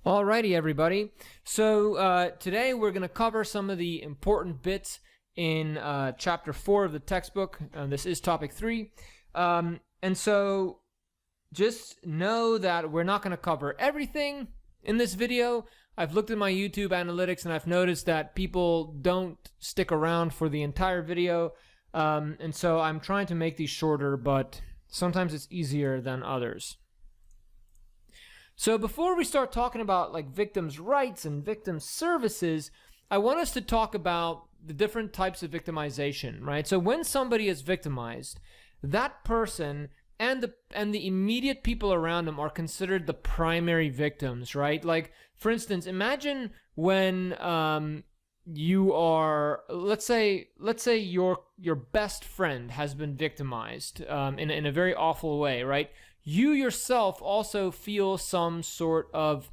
Alrighty, everybody. So today we're going to cover some of the important bits in Chapter 4 of the textbook. This is Topic 3. And so just know that we're not going to cover everything in this video. I've looked at my YouTube analytics and I've noticed that people don't stick around for the entire video. And so I'm trying to make these shorter, but sometimes it's easier than others. So before we start talking about like victims' rights and victim services, I want us to talk about the different types of victimization, right? So when somebody is victimized, that person and the immediate people around them are considered the primary victims, right? Like, for instance, imagine when you are, let's say your best friend has been victimized in a very awful way, right? You yourself also feel some sort of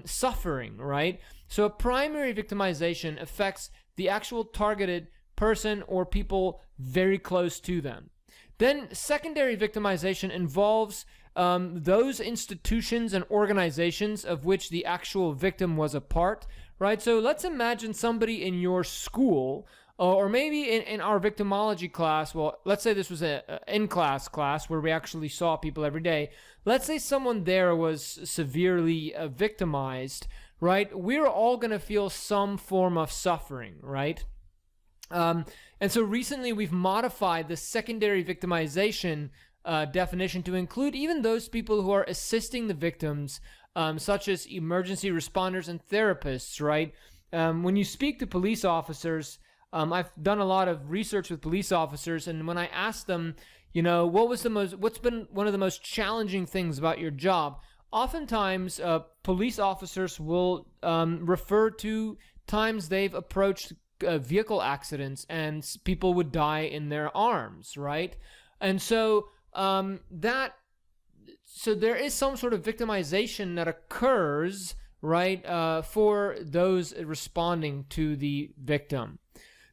suffering, right? So a primary victimization affects the actual targeted person or people very close to them. Then secondary victimization involves those institutions and organizations of which the actual victim was a part, right? So let's imagine somebody in your school, or maybe in our victimology class. Well, let's say this was an in-class class where we actually saw people every day. Let's say someone there was severely victimized, right? We're all going to feel some form of suffering, right? And so recently we've modified the secondary victimization definition to include even those people who are assisting the victims, such as emergency responders and therapists, right? When you speak to police officers, I've done a lot of research with police officers, and when I asked them, what's been one of the most challenging things about your job? Oftentimes, police officers will refer to times they've approached vehicle accidents and people would die in their arms, right? And so so there is some sort of victimization that occurs, right, for those responding to the victim.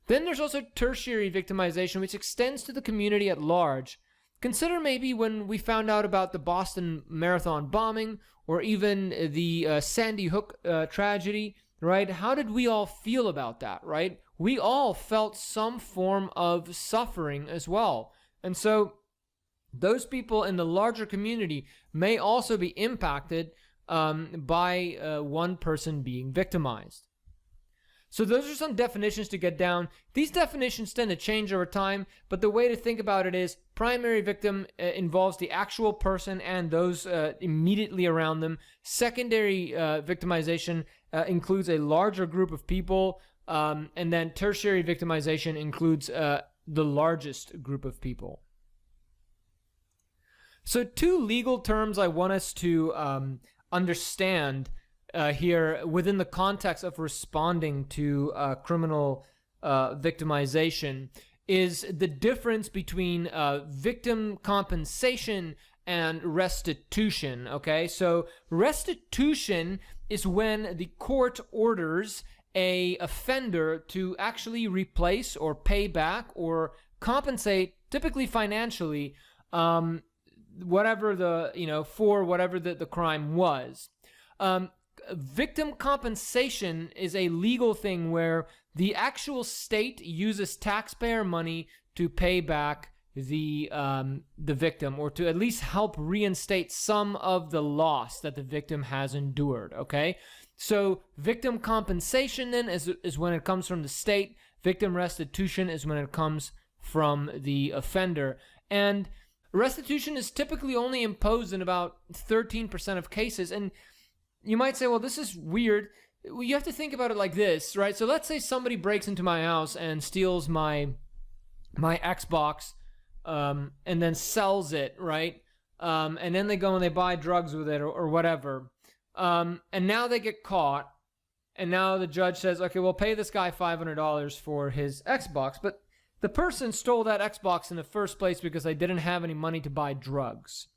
Then there's also tertiary victimization, which extends to the community at large. Consider maybe when we found out about the Boston Marathon bombing, or even the Sandy Hook tragedy, right? How did we all feel about that, right? We all felt some form of suffering as well. And so those people in the larger community may also be impacted by one person being victimized. So those are some definitions to get down. These definitions tend to change over time, but the way to think about it is primary victim involves the actual person and those immediately around them. Secondary victimization includes a larger group of people, and then tertiary victimization includes the largest group of people. So two legal terms I want us to understand here within the context of responding to criminal victimization is the difference between victim compensation and restitution, okay? So restitution is when the court orders a offender to actually replace or pay back or compensate, typically financially, whatever for whatever the crime was. Victim compensation is a legal thing where the actual state uses taxpayer money to pay back the victim, or to at least help reinstate some of the loss that the victim has endured, okay? So victim compensation then is when it comes from the state. Victim restitution is when it comes from the offender. And restitution is typically only imposed in about 13% of cases. And you might say, well, this is weird. You have to think about it like this, right? So let's say somebody breaks into my house and steals my Xbox and then sells it, right? And then they go and they buy drugs with it or whatever. And now they get caught. And now the judge says, okay, well, pay this guy $500 for his Xbox. But the person stole that Xbox in the first place because they didn't have any money to buy drugs,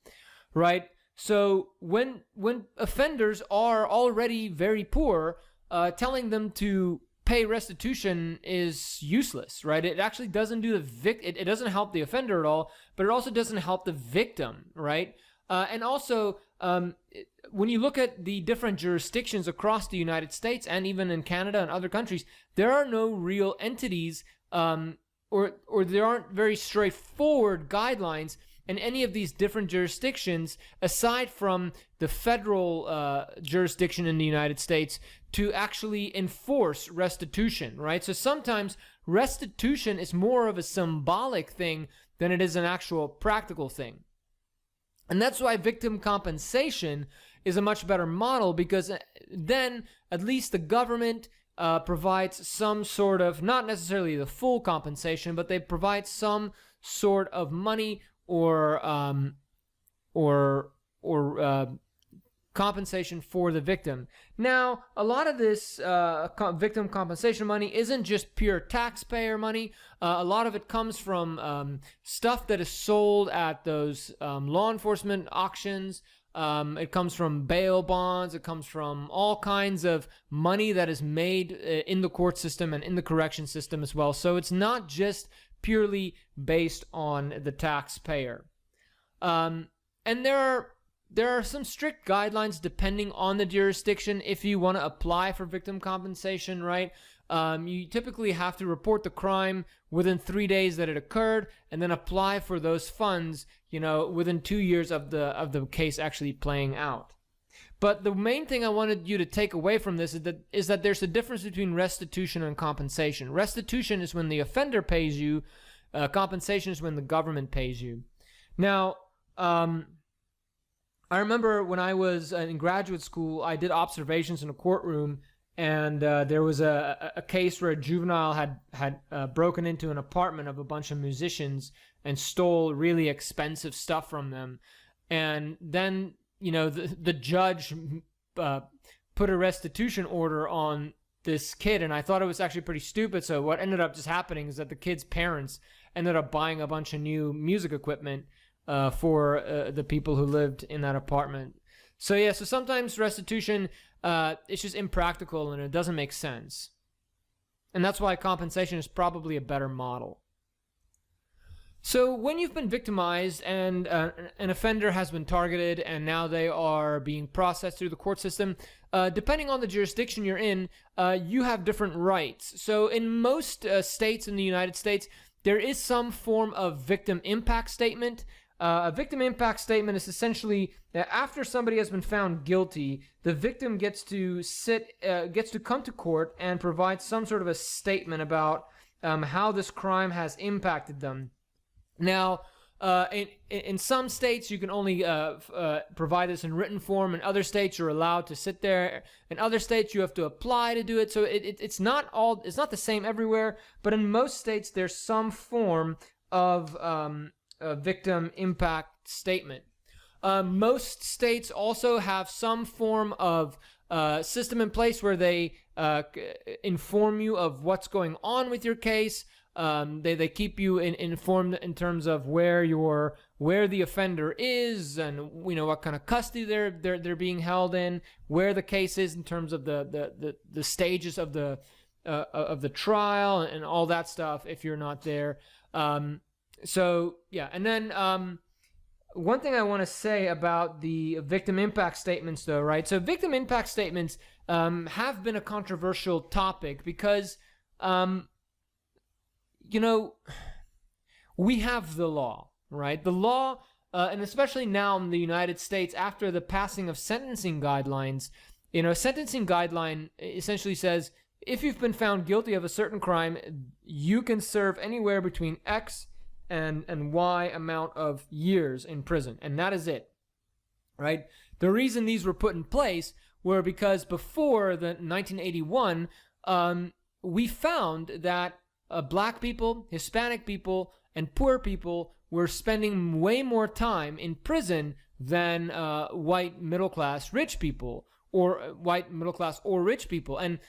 right? So when offenders are already very poor, telling them to pay restitution is useless, right? It actually doesn't do it doesn't help the offender at all, but it also doesn't help the victim, right? And also when you look at the different jurisdictions across the United States and even in Canada and other countries, there are no real entities, or there aren't very straightforward guidelines in any of these different jurisdictions, aside from the federal jurisdiction in the United States, to actually enforce restitution, right? So sometimes restitution is more of a symbolic thing than it is an actual practical thing. And that's why victim compensation is a much better model, because then at least the government provides some sort of, not necessarily the full compensation, but they provide some sort of money or compensation for the victim. Now, a lot of this victim compensation money isn't just pure taxpayer money. A lot of it comes from stuff that is sold at those law enforcement auctions. It comes from bail bonds. It comes from all kinds of money that is made in the court system and in the correction system as well. So it's not just purely based on the taxpayer. And there are some strict guidelines depending on the jurisdiction if you want to apply for victim compensation, right? You typically have to report the crime within 3 days that it occurred, and then apply for those funds, within 2 years of the case actually playing out. But the main thing I wanted you to take away from this is that there's a difference between restitution and compensation. Restitution is when the offender pays you. Compensation is when the government pays you. Now, I remember when I was in graduate school, I did observations in a courtroom, and there was a case where a juvenile had broken into an apartment of a bunch of musicians and stole really expensive stuff from them. And then, the judge put a restitution order on this kid, and I thought it was actually pretty stupid. So what ended up just happening is that the kid's parents ended up buying a bunch of new music equipment for the people who lived in that apartment. So sometimes restitution, it's just impractical and it doesn't make sense. And that's why compensation is probably a better model. So when you've been victimized and an offender has been targeted and now they are being processed through the court system, depending on the jurisdiction you're in, you have different rights. So in most states in the United States, there is some form of victim impact statement. A victim impact statement is essentially that after somebody has been found guilty, the victim gets to come to court and provide some sort of a statement about how this crime has impacted them. Now, in some states, you can only provide this in written form. In other states, you're allowed to sit there. In other states, you have to apply to do it. So it's not the same everywhere. But in most states, there's some form of a victim impact statement. Most states also have some form of system in place where they inform you of what's going on with your case. They keep you informed in terms of where the offender is, and what kind of custody they're being held in, where the case is in terms of the stages of the trial and all that stuff if you're not there. So yeah, and then one thing I want to say about the victim impact statements, though, right? So victim impact statements have been a controversial topic because we have the law, right? The law, and especially now in the United States, after the passing of sentencing guidelines, a sentencing guideline essentially says if you've been found guilty of a certain crime, you can serve anywhere between X and Y amount of years in prison, and that is it, right? The reason these were put in place were because before the 1981, we found that Black people, Hispanic people, and poor people were spending way more time in prison than white middle class rich people, or white middle class or rich people. And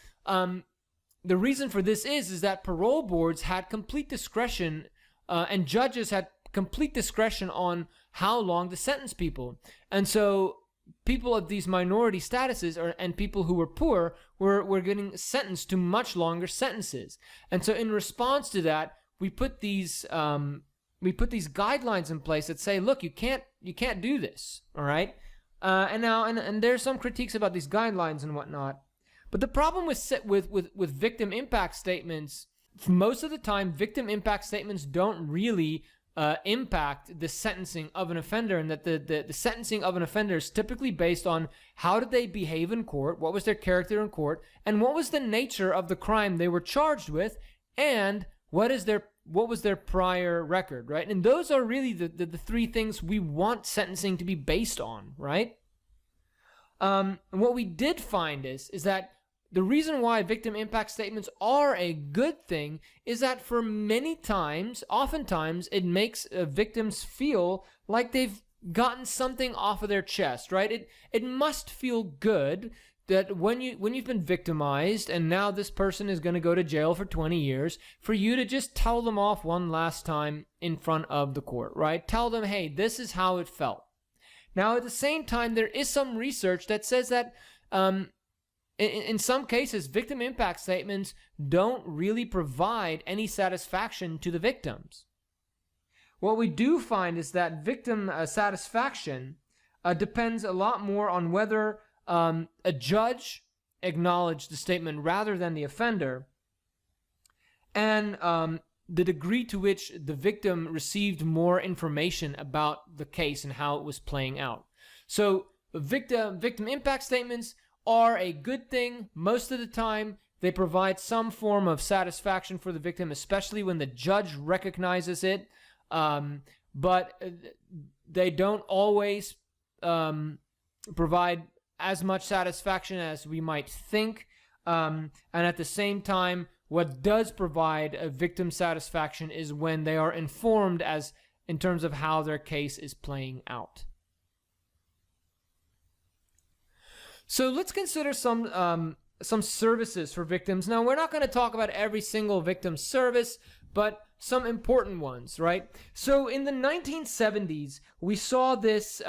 the reason for this is that parole boards had complete discretion, and judges had complete discretion on how long to sentence people. And so people of these minority statuses and people who were poor were getting sentenced to much longer sentences. And so in response to that, we put these guidelines in place that say, look, you can't do this, all right? And there's some critiques about these guidelines and whatnot. But the problem with victim impact statements, most of the time, victim impact statements don't really impact the sentencing of an offender, and that the sentencing of an offender is typically based on how did they behave in court, what was their character in court, and what was the nature of the crime they were charged with, and what was their prior record, right? And those are really the three things we want sentencing to be based on, right? And what we did find is that the reason why victim impact statements are a good thing is that for oftentimes, it makes victims feel like they've gotten something off of their chest, right? It must feel good that when you've been victimized and now this person is going to go to jail for 20 years, for you to just tell them off one last time in front of the court, right? Tell them, hey, this is how it felt. Now, at the same time, there is some research that says that in some cases, victim impact statements don't really provide any satisfaction to the victims. What we do find is that victim satisfaction depends a lot more on whether a judge acknowledged the statement rather than the offender, and the degree to which the victim received more information about the case and how it was playing out. So victim impact statements are a good thing most of the time. They provide some form of satisfaction for the victim, especially when the judge recognizes it, but they don't always provide as much satisfaction as we might think, and at the same time, what does provide a victim satisfaction is when they are informed in terms of how their case is playing out. So let's consider some services for victims. Now, we're not going to talk about every single victim service, but some important ones, right? So in the 1970s, we saw this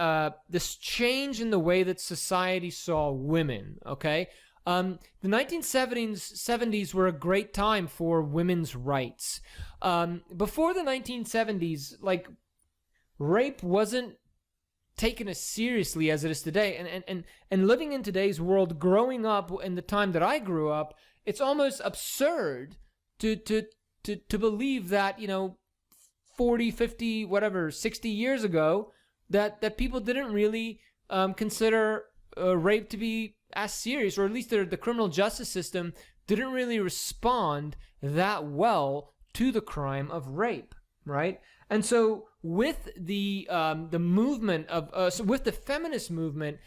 change in the way that society saw women, okay? The 1970s were a great time for women's rights. Before the 1970s, like, rape wasn't taken as seriously as it is today, and living in today's world, growing up in the time that I grew up, it's almost absurd to believe that, 40, 50, whatever, 60 years ago, that people didn't really consider rape to be as serious, or at least the criminal justice system didn't really respond that well to the crime of rape, right? And so with the movement with the feminist movement,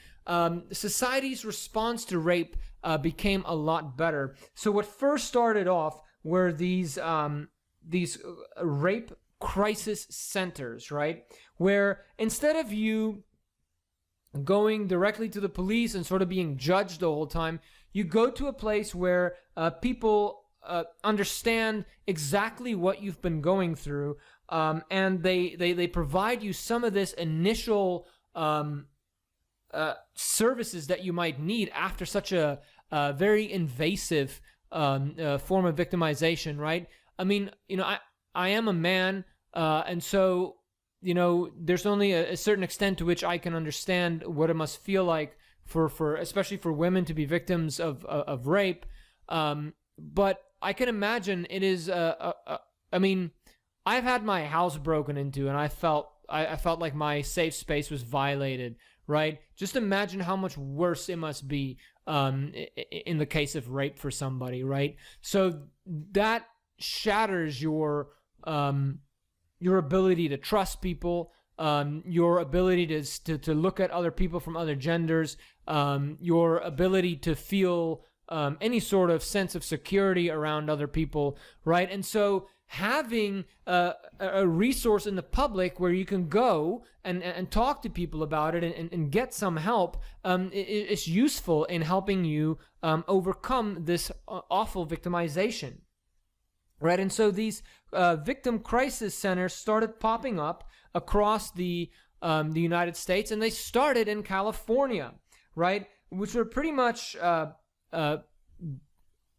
society's response to rape became a lot better. So what first started off were these rape crisis centers, right? Where instead of you going directly to the police and sort of being judged the whole time, you go to a place where people understand exactly what you've been going through, and they provide you some of this initial services that you might need after such a very invasive form of victimization, right? I mean, I am a man, and so, there's only a certain extent to which I can understand what it must feel like for especially for women to be victims of rape. But I can imagine it is. I mean, I've had my house broken into, and I felt like my safe space was violated. Right? Just imagine how much worse it must be in the case of rape for somebody. Right? So that shatters your ability to trust people, your ability to look at other people from other genders, your ability to feel any sort of sense of security around other people, right? And so having a resource in the public where you can go and talk to people about it and get some help is useful in helping you overcome this awful victimization. Right, and so these victim crisis centers started popping up across the United States, and they started in California, right, which were pretty much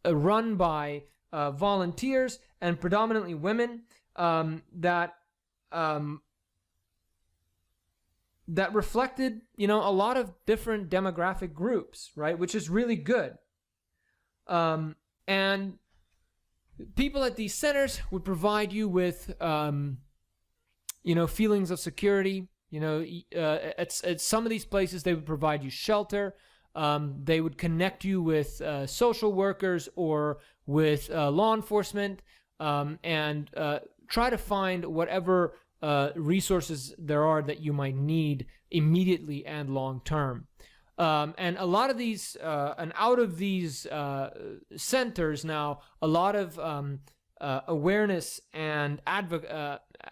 run by volunteers and predominantly women that that reflected, a lot of different demographic groups, right? Which is really good. And people at these centers would provide you with, feelings of security. At some of these places, they would provide you shelter. They would connect you with social workers or with law enforcement, and try to find whatever resources there are that you might need immediately and long term. And a lot of these, and out of these centers now, a lot of awareness and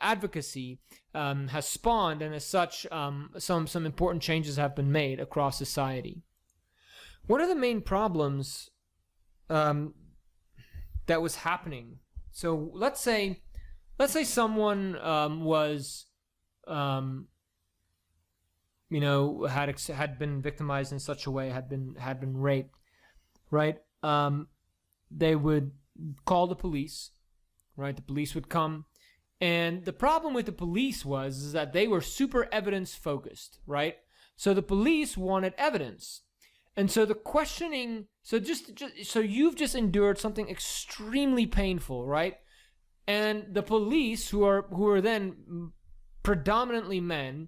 advocacy has spawned, and as such, some important changes have been made across society. One of the main problems that was happening. So let's say someone was, had been victimized in such a way, had been raped, right? They would call the police, right? The police would come, and the problem with the police is that they were super evidence focused, right? So the police wanted evidence. And so the questioning, so you've just endured something extremely painful, right? And the police, who are then predominantly men,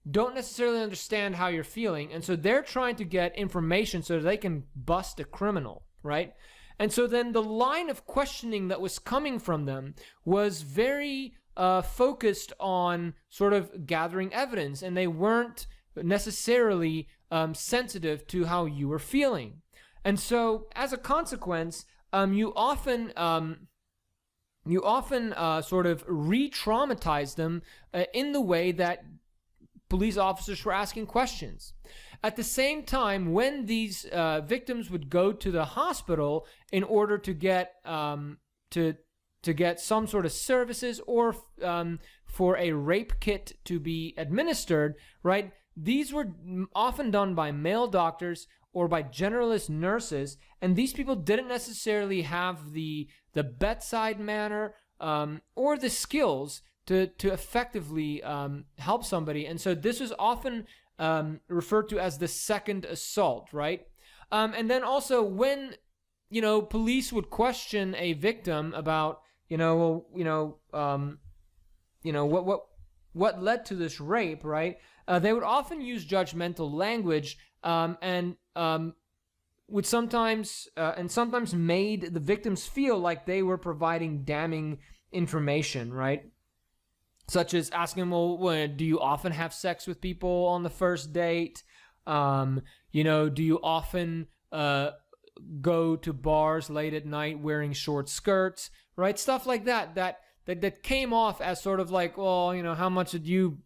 don't necessarily understand how you're feeling, and so they're trying to get information so they can bust a criminal, right? And so then the line of questioning that was coming from them was very focused on sort of gathering evidence, and they weren't necessarily sensitive to how you were feeling. And so as a consequence, you often sort of re-traumatize them in the way that police officers were asking questions. At the same time, when these victims would go to the hospital in order to get to get some sort of services, or for a rape kit to be administered, right? These were often done by male doctors or by generalist nurses, and these people didn't necessarily have the bedside manner or the skills to effectively help somebody. And so this was often referred to as the second assault, right? And then also when, police would question a victim about, what led to this rape, right? They would often use judgmental language, and would sometimes made the victims feel like they were providing damning information, right? Such as asking them, well, do you often have sex with people on the first date? Do you often go to bars late at night wearing short skirts, right? Stuff like that came off as sort of like, well, how much did you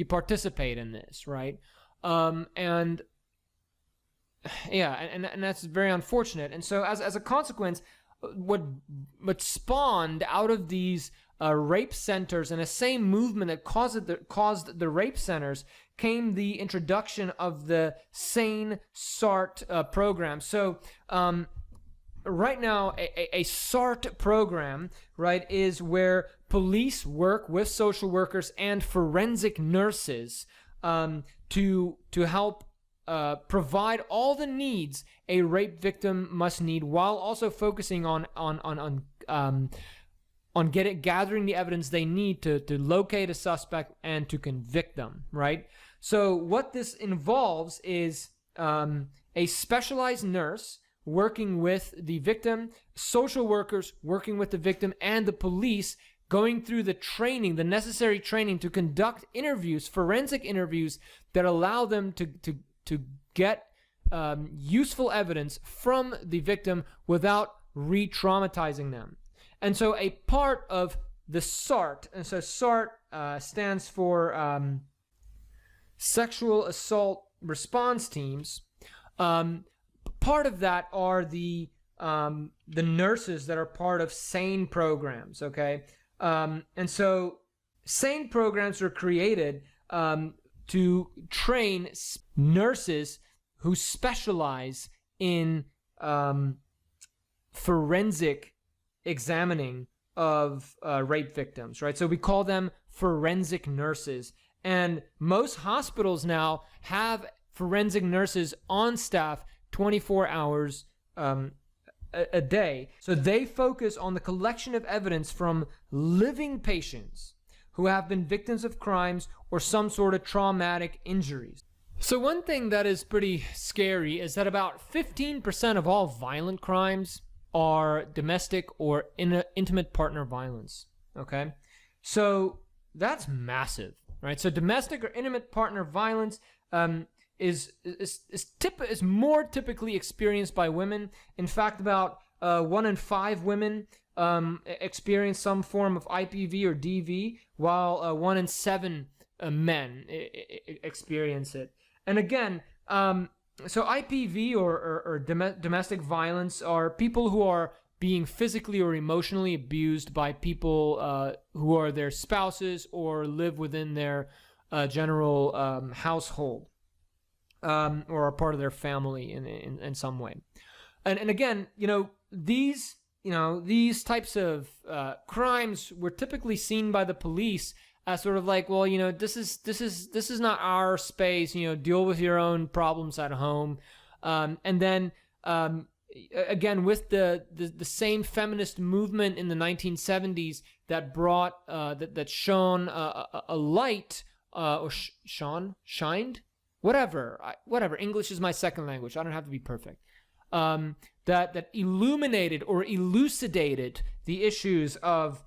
participate in this, right? And that's very unfortunate. And so as a consequence, what spawned out of these rape centers, and the same movement that caused the rape centers, came the introduction of the SANE SART program. So right now, a SART program, right, is where police work with social workers and forensic nurses to help provide all the needs a rape victim must need, while also focusing on gathering the evidence they need to locate a suspect and to convict them, right? So what this involves is a specialized nurse working with the victim, social workers working with the victim, and the police going through the necessary training to conduct interviews, forensic interviews, that allow them to get useful evidence from the victim without re-traumatizing them. And so a part of the SART, and so SART stands for Sexual Assault Response Teams. Part of that are the nurses that are part of SANE programs, okay? And so SANE programs were created to train nurses who specialize in forensic examining of rape victims, right? So we call them forensic nurses. And most hospitals now have forensic nurses on staff 24 hours a day. So they focus on the collection of evidence from living patients who have been victims of crimes or some sort of traumatic injuries. So one thing that is pretty scary is that about 15% of all violent crimes are domestic or intimate partner violence. Okay? So that's massive, right? So domestic or intimate partner violence is more typically experienced by women. In fact, about 1 in 5 women experience some form of IPV or DV, while 1 in 7 men experience it. And again, so IPV or domestic violence are people who are being physically or emotionally abused by people who are their spouses or live within their general household, or are part of their family in some way. And again, these types of crimes were typically seen by the police as sort of like, well, this is not our space. Deal with your own problems at home. And then again, with the same feminist movement in the 1970s that brought that shone a light or shined, whatever. English is my second language. I don't have to be perfect. That illuminated or elucidated the issues of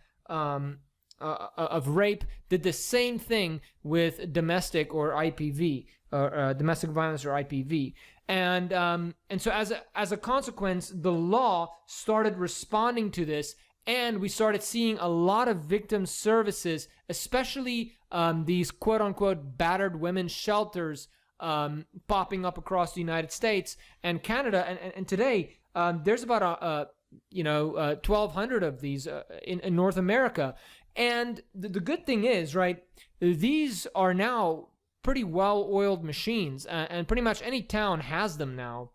rape, did the same thing with domestic or IPV, or domestic violence or IPV, and so as a consequence, the law started responding to this, and we started seeing a lot of victim services, especially these quote unquote battered women shelters popping up across the United States and Canada, and today there's about 1,200 of these in North America. And the good thing is, right, these are now pretty well-oiled machines, and pretty much any town has them now,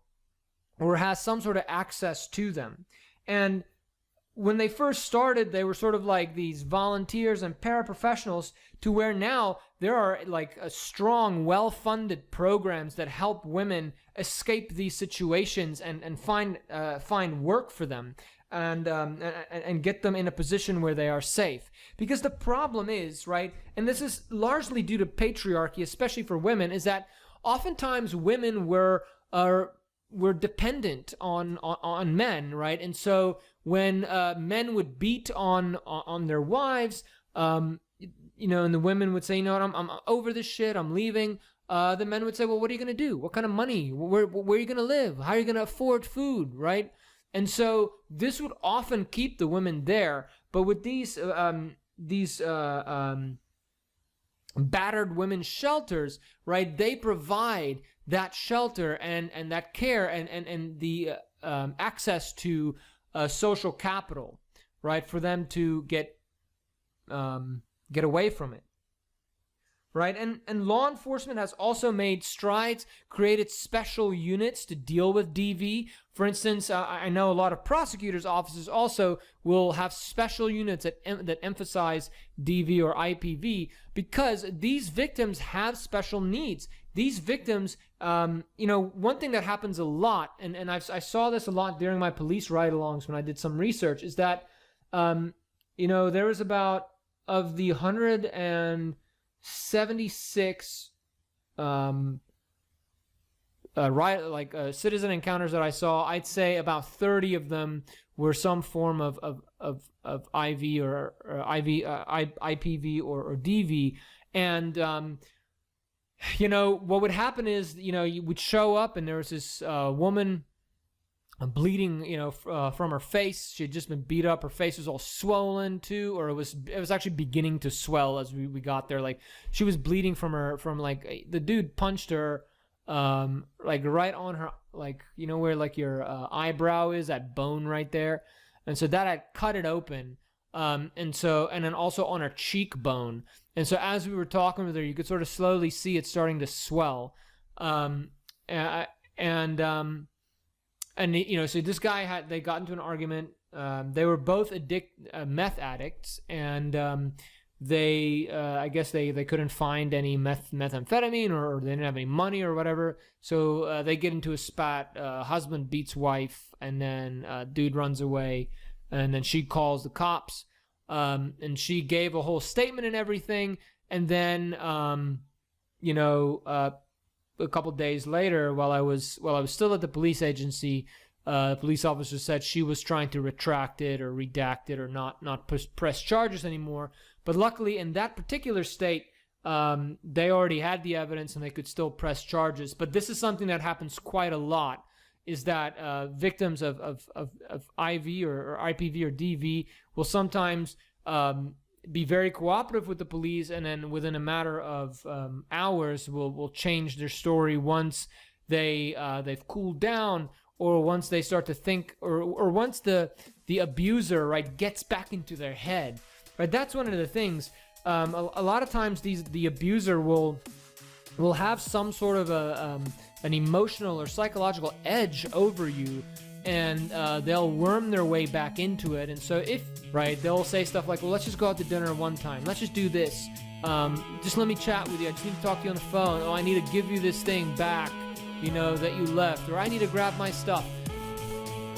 or has some sort of access to them. And when they first started, they were sort of like these volunteers and paraprofessionals, to where now there are like a strong, well-funded programs that help women escape these situations and find work for them, and get them in a position where they are safe. Because the problem is, right, and this is largely due to patriarchy, especially for women, is that oftentimes women were dependent on men, right? And so when men would beat on their wives, and the women would say, I'm over this shit, I'm leaving. The men would say, well, what are you going to do? What kind of money? Where are you going to live? How are you going to afford food, right? And so this would often keep the women there. But with these battered women's shelters, right, they provide that shelter and that care and the access to social capital, right, for them to get away from it. Right, and law enforcement has also made strides, created special units to deal with DV. For instance, I know a lot of prosecutors' offices also will have special units that emphasize DV or IPV, because these victims have special needs. These victims, one thing that happens a lot, and I saw this a lot during my police ride-alongs when I did some research, is that, there was about, of the 176 citizen encounters that I saw, I'd say about 30 of them were some form of IV or IPV or DV. And what would happen is, you would show up and there was this woman bleeding, from her face. She had just been beat up. Her face was all swollen too, or it was actually beginning to swell as we got there. Like, she was bleeding from the dude punched her, right on her, where your eyebrow is, that bone right there, and so that had cut it open, and then also on her cheekbone, and so as we were talking with her, you could sort of slowly see it starting to swell, so this guy they got into an argument. They were both meth addicts, and I guess they couldn't find any methamphetamine, or they didn't have any money or whatever. So they get into a spat. Husband beats wife, and then dude runs away, and then she calls the cops, and she gave a whole statement and everything. And then a couple days later, while I was still at the police agency, the police officer said she was trying to retract it or redact it or not press charges anymore. But luckily, in that particular state, they already had the evidence and they could still press charges. But this is something that happens quite a lot, is that victims of IV or IPV or DV will sometimes be very cooperative with the police, and then within a matter of hours will change their story once they've cooled down, or once they start to think, or once the abuser, right, gets back into their head. Right, that's one of the things. A lot of times the abuser will have some sort of an emotional or psychological edge over you, and they'll worm their way back into it. And so they'll say stuff like, well, let's just go out to dinner one time. Let's just do this. Just let me chat with you. I just need to talk to you on the phone. Oh, I need to give you this thing back, that you left, or I need to grab my stuff.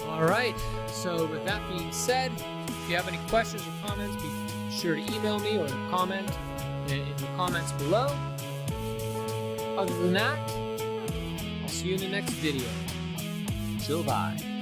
All right. So with that being said, if you have any questions or comments, be sure to email me or comment in the comments below. Other than that, I'll see you in the next video. Goodbye.